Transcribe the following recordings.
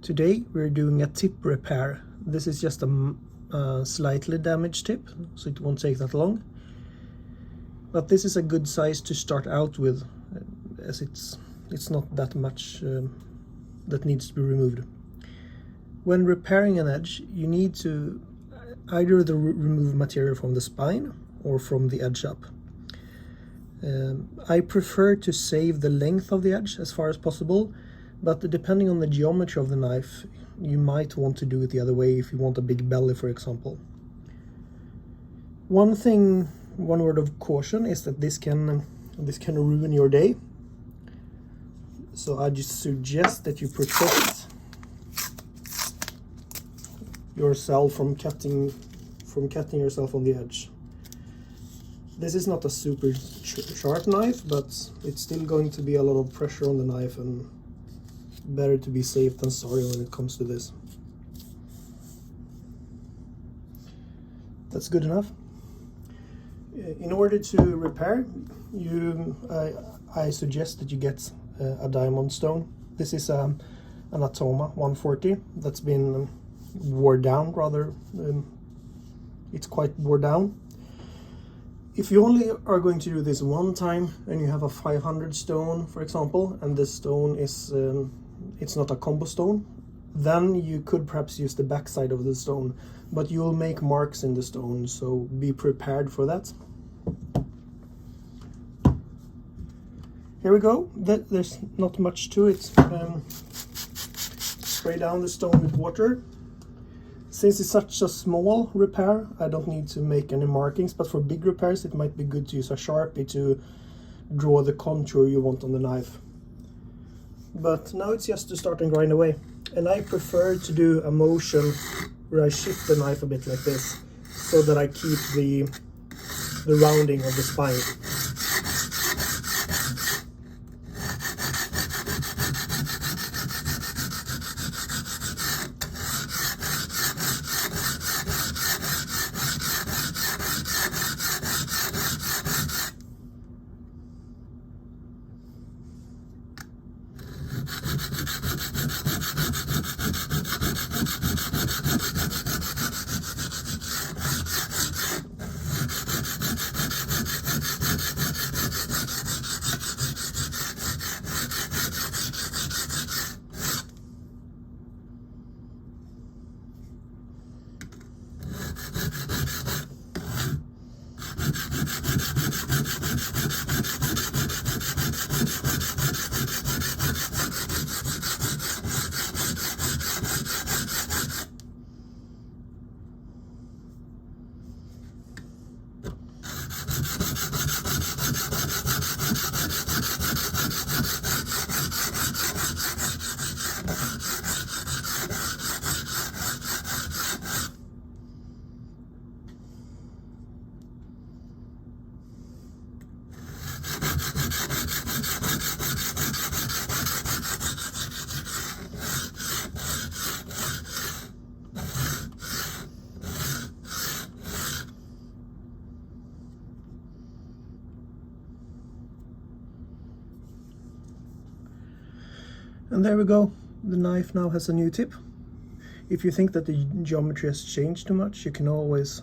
Today we're doing a tip repair. This is just a slightly damaged tip, so it won't take that long. But this is a good size to start out with, as it's not that much that needs to be removed. When repairing an edge, you need to either remove material from the spine or from the edge up. I prefer to save the length of the edge as far as possible, but depending on the geometry of the knife, you might want to do it the other way if you want a big belly, for example. One word of caution is that this can ruin your day. So I just suggest that you protect yourself from cutting yourself on the edge. This is not a super sharp knife, but it's still going to be a lot of pressure on the knife, and better to be safe than sorry when it comes to this. That's good enough. In order to repair, I suggest that you get a diamond stone. This is an Atoma 140 that's been worn down, rather. It's quite worn down. If you only are going to do this one time and you have a 500 stone, for example, and this stone is it's not a combo stone, then you could perhaps use the back side of the stone, but you will make marks in the stone, so be prepared for that. Here we go. There's not much to it. Spray down the stone with water. Since it's such a small repair, I don't need to make any markings, but for big repairs it might be good to use a Sharpie to draw the contour you want on the knife. But now it's just to start and grind away. And I prefer to do a motion where I shift the knife a bit like this, so that I keep the rounding of the spine. And there we go. The knife now has a new tip. If you think that the geometry has changed too much, you can always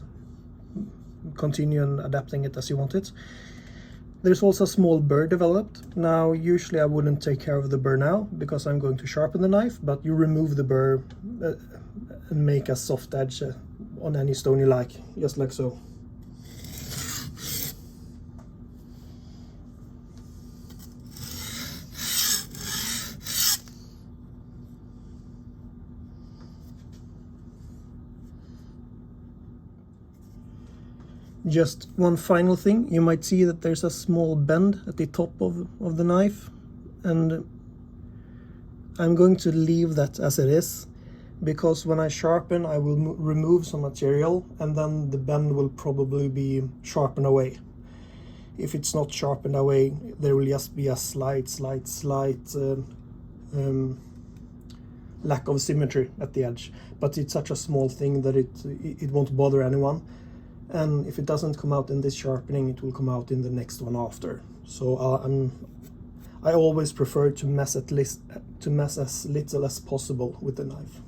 continue and adapting it as you want it. There's also a small burr developed. Now, usually I wouldn't take care of the burr now because I'm going to sharpen the knife, but you remove the burr and make a soft edge on any stone you like, just like so. Just one final thing, you might see that there's a small bend at the top of the knife, and I'm going to leave that as it is, because when I sharpen I will remove some material and then the bend will probably be sharpened away. If it's not sharpened away, there will just be a slight lack of symmetry at the edge, but it's such a small thing that it won't bother anyone. And if it doesn't come out in this sharpening, it will come out in the next one after. So I always prefer to mess as little as possible with the knife.